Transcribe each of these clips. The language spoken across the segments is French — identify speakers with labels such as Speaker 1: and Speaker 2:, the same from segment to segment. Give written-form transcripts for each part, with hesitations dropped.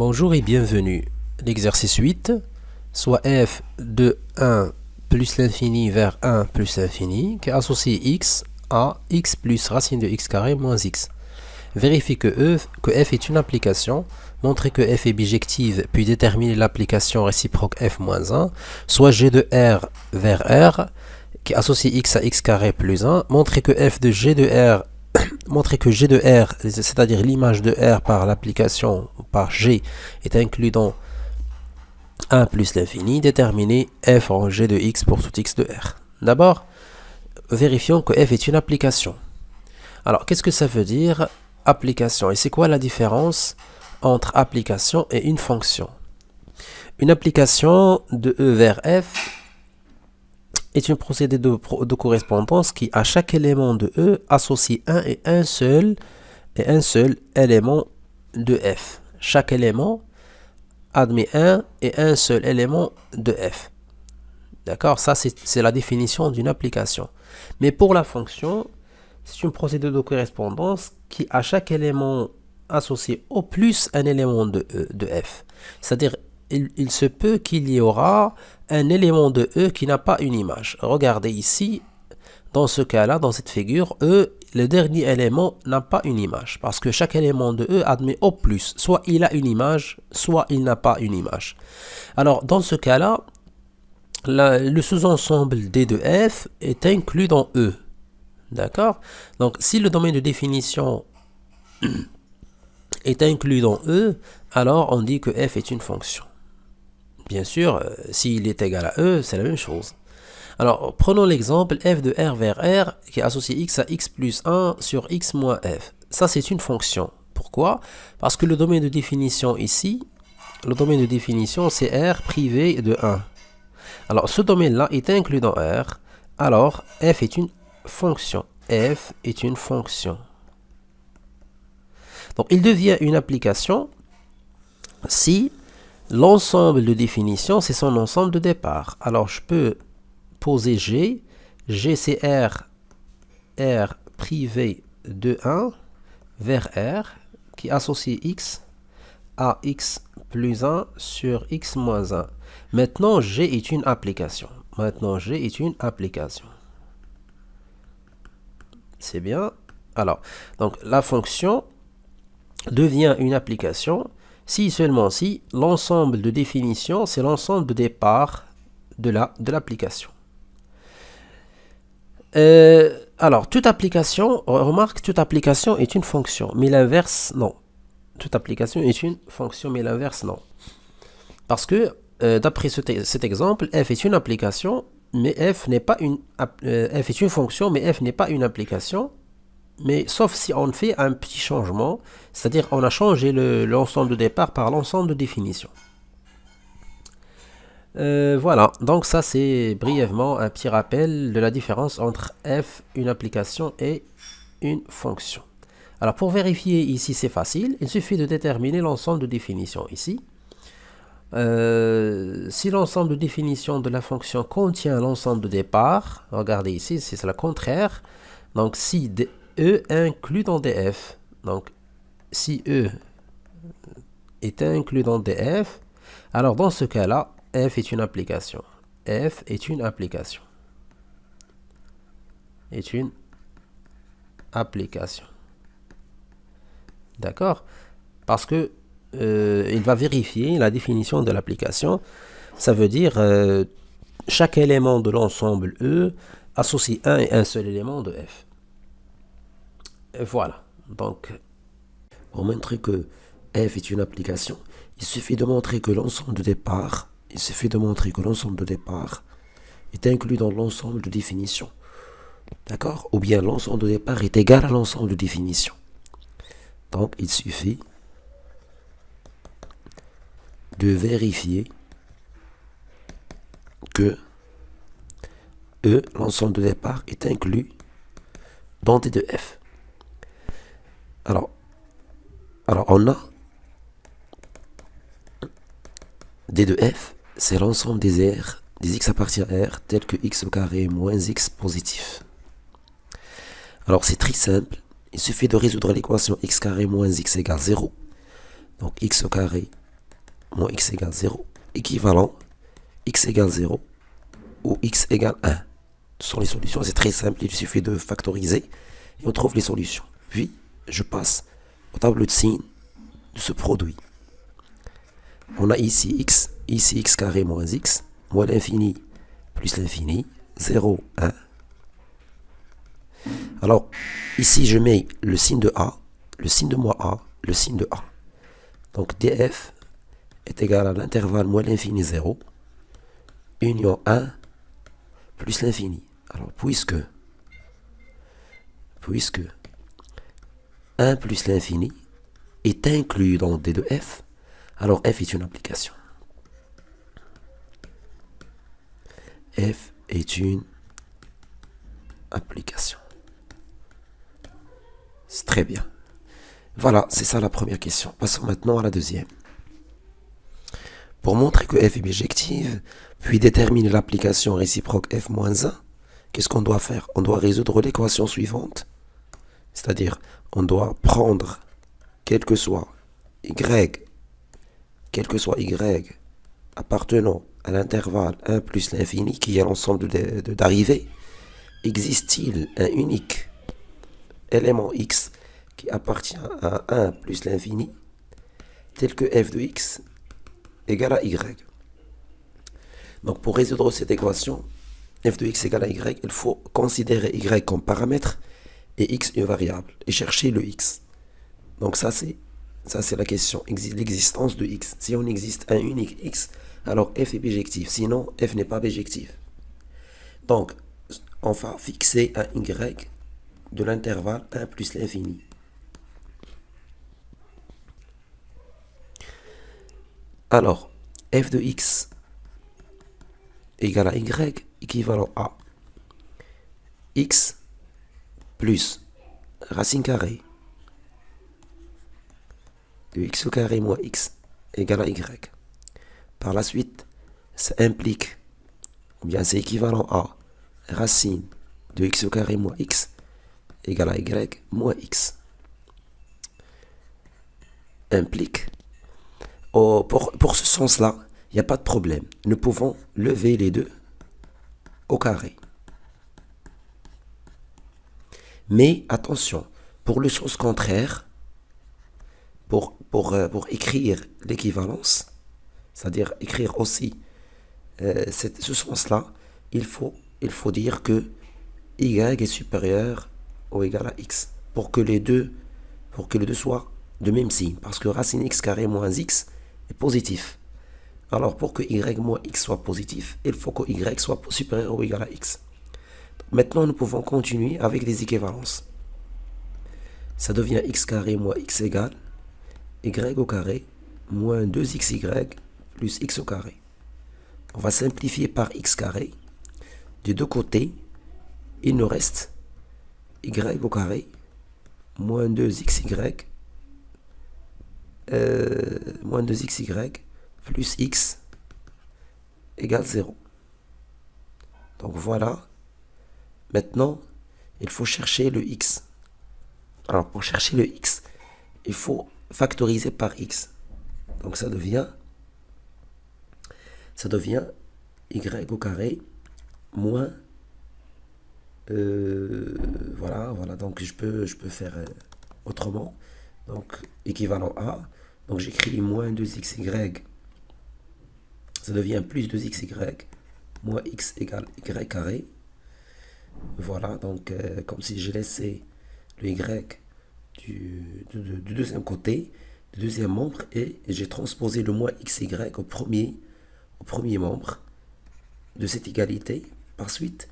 Speaker 1: Bonjour et bienvenue. L'exercice 8, soit f de 1 plus l'infini vers 1 plus l'infini, qui associe x à x plus racine de x carré moins x. Vérifiez que f est une application, montrez que f est bijective, puis déterminez l'application réciproque f moins 1, soit g de r vers r, qui associe x à x carré plus 1, montrez que f de g de r montrer que g de r, c'est-à-dire l'image de r par l'application, par g, est inclus dans 1 plus l'infini, déterminer f en g de x pour tout x de r. D'abord, vérifions que f est une application. Alors, qu'est-ce que ça veut dire, application? Et c'est quoi la différence entre application et une fonction? Une application de e vers f est un procédé de correspondance qui, à chaque élément de E, associe un seul élément de F. Chaque élément admet un et un seul élément de F. D'accord? Ça, c'est la définition d'une application. Mais pour la fonction, c'est un procédé de correspondance qui, à chaque élément, associe au plus un élément de F. C'est-à-dire, il se peut qu'il y aura un élément de E qui n'a pas une image. Regardez ici, dans ce cas-là, dans cette figure, E, le dernier élément n'a pas une image. Parce que chaque élément de E admet au plus. Soit il a une image, soit il n'a pas une image. Alors, dans ce cas-là, le sous-ensemble D de F est inclus dans E. D'accord? Donc, si le domaine de définition est inclus dans E, alors on dit que F est une fonction. Bien sûr, s'il est égal à E, c'est la même chose. Alors, prenons l'exemple f de r vers r qui associe x à x plus 1 sur x moins f. Ça, c'est une fonction. Pourquoi? Parce que le domaine de définition ici, le domaine de définition, c'est r privé de 1. Alors, ce domaine-là est inclus dans R. Alors, f est une fonction. F est une fonction. Donc, il devient une application si l'ensemble de définition, c'est son ensemble de départ. Alors, je peux poser G. G, c'est R privé de 1 vers R qui associe X à X plus 1 sur X moins 1. Maintenant, G est une application. C'est bien. Alors, donc, la fonction devient une application si seulement si l'ensemble de définition, c'est l'ensemble de départ de l'application. Alors, toute application, remarque, toute application est une fonction, mais l'inverse, non. Toute application est une fonction, mais l'inverse, non. Parce que, d'après cet exemple, f est une application, mais f est une fonction, mais f n'est pas une application. Mais sauf si on fait un petit changement, c'est-à-dire on a changé l'ensemble de départ par l'ensemble de définition. Voilà, donc ça c'est brièvement un petit rappel de la différence entre f, une application, et une fonction. Alors pour vérifier ici c'est facile, il suffit de déterminer l'ensemble de définition ici. Si l'ensemble de définition de la fonction contient l'ensemble de départ, regardez ici, c'est le contraire. Donc si E inclus dans df, donc si E est inclus dans df, alors dans ce cas-là, f est une application. F est une application. D'accord? Parce que il va vérifier la définition de l'application. Ça veut dire chaque élément de l'ensemble E associe un et un seul élément de f. Et voilà. Donc, pour montrer que f est une application, il suffit de montrer que l'ensemble de départ est inclus dans l'ensemble de définition. D'accord? Ou bien l'ensemble de départ est égal à l'ensemble de définition. Donc, il suffit de vérifier que E, l'ensemble de départ, est inclus dans D de f. Alors on a D de f, c'est l'ensemble des R, des x appartient à R, tel que x au carré moins x positif. Alors c'est très simple, il suffit de résoudre l'équation x carré moins x égale 0. Donc x au carré
Speaker 2: moins x égale 0, équivalent x égale 0 ou x égale 1. Ce sont les solutions, c'est très simple, il suffit de factoriser et on trouve les solutions. Puis, je passe au tableau de signes de ce produit. On a ici x carré moins x, moins l'infini plus l'infini, 0, 1. Alors, ici, je mets le signe de A, le signe de moins A, le signe de A. Donc, df est égal à l'intervalle moins l'infini 0, union 1 plus l'infini. Alors, puisque 1 plus l'infini est inclus dans D de f, alors f est une application. F est une application. C'est très bien. Voilà, c'est ça la première question. Passons maintenant à la deuxième. Pour montrer que f est bijective, puis déterminer l'application réciproque f-1, qu'est-ce qu'on doit faire? On doit résoudre l'équation suivante. C'est-à-dire, on doit prendre, quel que soit y appartenant à l'intervalle 1 plus l'infini, qui est l'ensemble d'arrivées, existe-t-il un unique élément x qui appartient à 1 plus l'infini, tel que f de x égale à y. Donc pour résoudre cette équation, f de x égale à y, il faut considérer y comme paramètre et x une variable, et chercher le x. Donc ça c'est la question, l'existence de x. Si on existe un unique x, alors f est bijectif, sinon f n'est pas bijectif. Donc on va fixer un y de l'intervalle 1 plus l'infini. Alors, f de x égale à y équivalent à x plus racine carrée de x au carré moins x égale à y. Par la suite, ça implique, ou bien c'est équivalent à racine de x au carré moins x égale à y moins x. Implique, pour ce sens-là, il n'y a pas de problème. Nous pouvons lever les deux au carré. Mais attention, pour le sens contraire, pour écrire l'équivalence, c'est-à-dire écrire aussi ce sens-là, il faut dire que y est supérieur ou égal à x, pour que les deux soient de même signe, parce que racine x carré moins x est positif. Alors pour que y moins x soit positif, il faut que y soit supérieur ou égal à x. Maintenant, nous pouvons continuer avec les équivalences. Ça devient x carré moins x égale y au carré moins 2xy plus x au carré. On va simplifier par x carré. Des deux côtés, il nous reste y au carré moins 2xy plus x égale 0. Donc voilà. Maintenant, il faut chercher le x. Alors pour chercher le x, il faut factoriser par x. Donc ça devient y au carré moins voilà, donc je peux faire autrement. Donc équivalent à, donc j'écris moins 2xy, ça devient plus 2xy moins x égale y carré. Voilà, donc comme si j'ai laissé le y du deuxième côté, du deuxième membre, et j'ai transposé le moins xy au premier membre de cette égalité. Par suite,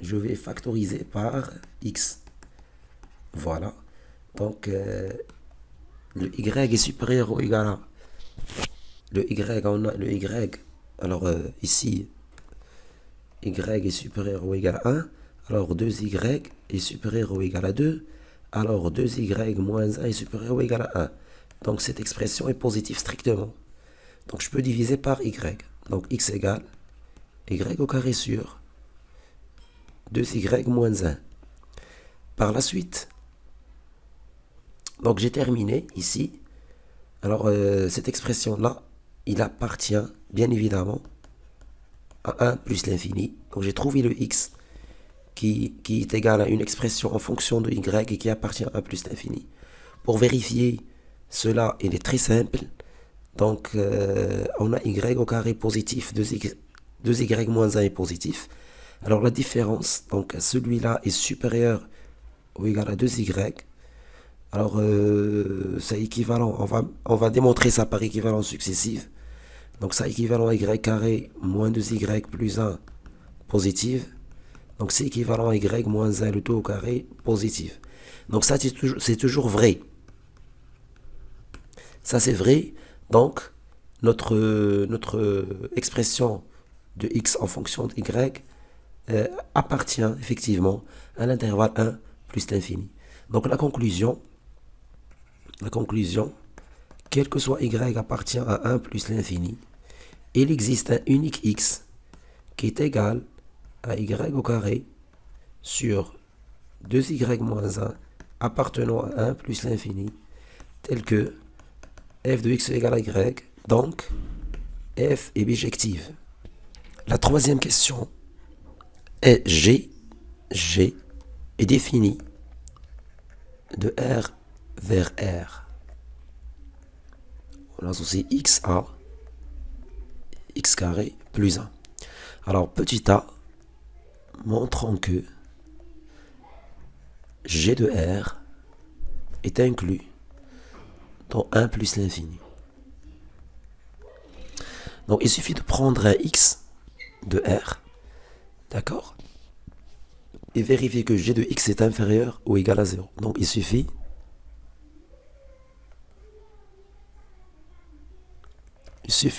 Speaker 2: je vais factoriser par x. Voilà, donc le y est supérieur ou égal à le y, on a le y, alors ici y est supérieur ou égal à 1, alors 2y est supérieur ou égal à 2, alors 2y moins 1 est supérieur ou égal à 1. Donc cette expression est positive strictement. Donc je peux diviser par y. Donc x égale y au carré sur 2y moins 1. Par la suite, donc j'ai terminé ici. Alors cette expression-là il appartient bien évidemment à 1 plus l'infini. Donc j'ai trouvé le x qui est égal à une expression en fonction de y et qui appartient à 1 plus l'infini. Pour vérifier cela, il est très simple. Donc on a y au carré positif, 2y moins 1 est positif. Alors la différence, donc celui-là est supérieur ou égal à 2y. Alors c'est équivalent, on va démontrer ça par équivalence successive. Donc ça équivalent à y carré moins 2y plus 1 positive. Donc c'est équivalent à y moins 1 le tout au carré positif. Donc ça c'est toujours vrai. Ça c'est vrai. Donc notre expression de x en fonction de y appartient effectivement à l'intervalle 1 plus l'infini. Donc la conclusion, quel que soit y appartient à 1 plus l'infini, il existe un unique x qui est égal à y au carré sur 2y moins 1 appartenant à 1 plus l'infini, tel que f de x égale à y, donc f est bijective. La troisième question est G est défini de R vers R. On associe x à x carré plus 1. Alors petit a, montrons que G de R est inclus dans 1 plus l'infini. Donc il suffit de prendre un x de R, d'accord, et vérifier que G de x est inférieur ou égal à 0. Donc il suffit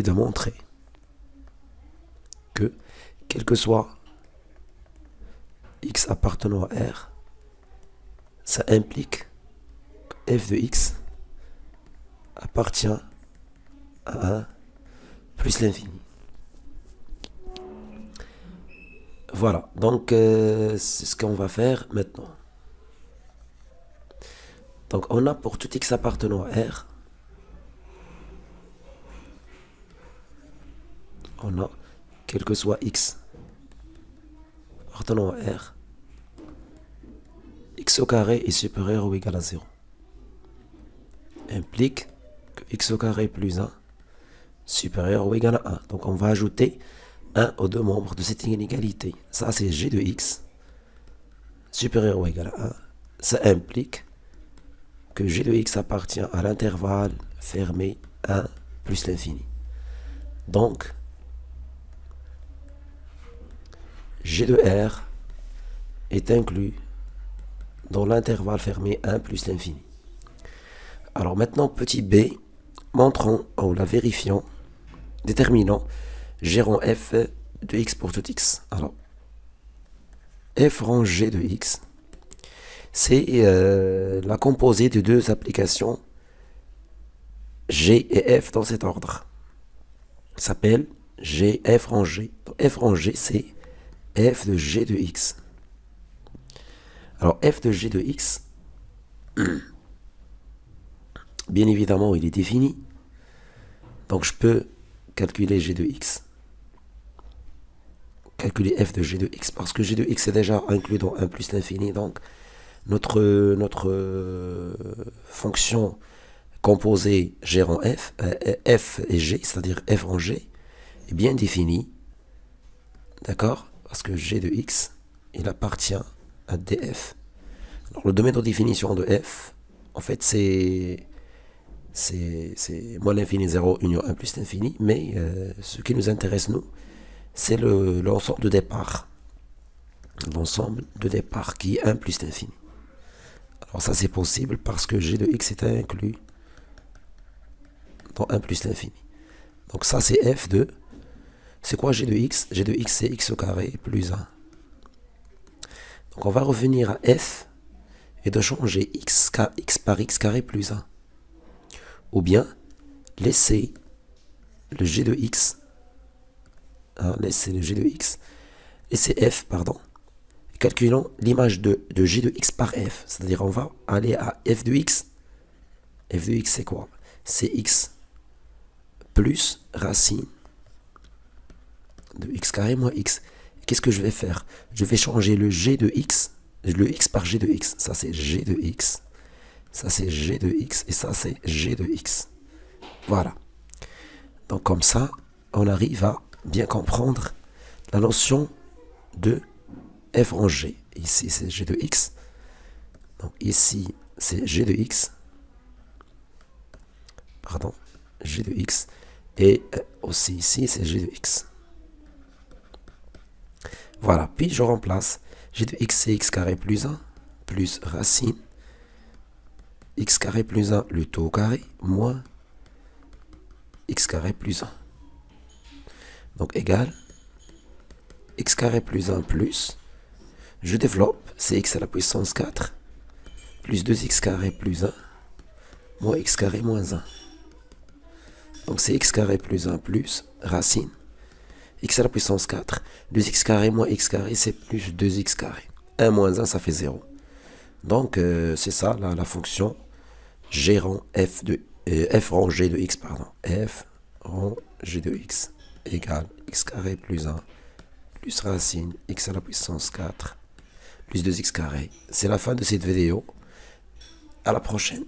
Speaker 2: de montrer que, quel que soit x appartenant à R, ça implique que f de x appartient à 1 plus l'infini. Voilà, donc c'est ce qu'on va faire maintenant. Donc on a pour tout x appartenant à R, on a, quel que soit x appartenant à R, x au carré est supérieur ou égal à 0. Implique que x au carré plus 1 supérieur ou égal à 1. Donc on va ajouter 1 aux deux membres de cette inégalité. Ça c'est g de x supérieur ou égal à 1. Ça implique que g de x appartient à l'intervalle fermé 1 plus l'infini. Donc g de R est inclus dans l'intervalle fermé 1 plus l'infini. Alors maintenant, petit b, montrons en la vérifiant, déterminant, gérons f de x pour tout x. Alors, f rang g de x, c'est la composée de deux applications g et f dans cet ordre. Ça s'appelle g, f rang g. Donc, f rang g, c'est f de g de x. Alors, f de g de x, bien évidemment, il est défini. Donc, je peux calculer g de x. Calculer f de g de x, parce que g de x est déjà inclus dans 1 plus l'infini. Donc, notre fonction composée gérant f, f et g, c'est-à-dire f en g, est bien définie. D'accord? Parce que g de x, il appartient à df. Alors, le domaine de définition de f, en fait, c'est moins l'infini 0 union 1 plus l'infini, mais ce qui nous intéresse, nous, c'est l'ensemble de départ. L'ensemble de départ qui est 1 plus l'infini. Alors ça, c'est possible parce que g de x est inclus dans 1 plus l'infini. Donc ça, c'est f de... C'est quoi g de x? G de x, c'est x au carré plus 1. Donc on va revenir à f et de changer x par x carré plus 1. Ou bien laisser le g de x, laisser f, pardon, calculons l'image de g de x par f. C'est-à-dire on va aller à f de x. F de x c'est quoi? C'est x plus racine de x carré moins x. Qu'est-ce que je vais faire? Je vais changer le g de x, le x par g de x. Ça c'est g de x, ça c'est g de x, et ça c'est g de x. Voilà. Donc comme ça, on arrive à bien comprendre la notion de f en g. Ici c'est g de x. Donc ici c'est g de x. Pardon, g de x. Et aussi ici c'est g de x. Voilà, puis je remplace g de x c'est x carré plus 1, plus racine x carré plus 1, le tout au carré, moins x carré plus 1. Donc égal x carré plus 1 plus, je développe, c'est x à la puissance 4, plus 2x carré plus 1, moins x carré moins 1. Donc c'est x carré plus 1 plus racine x à la puissance 4, 2x carré moins x carré, c'est plus 2x carré. 1 moins 1, ça fait 0. Donc c'est ça la fonction g rang f rang g de x, pardon. F rang g de x égale x carré plus 1 plus racine x à la puissance 4 plus 2x carré. C'est la fin de cette vidéo. À la prochaine.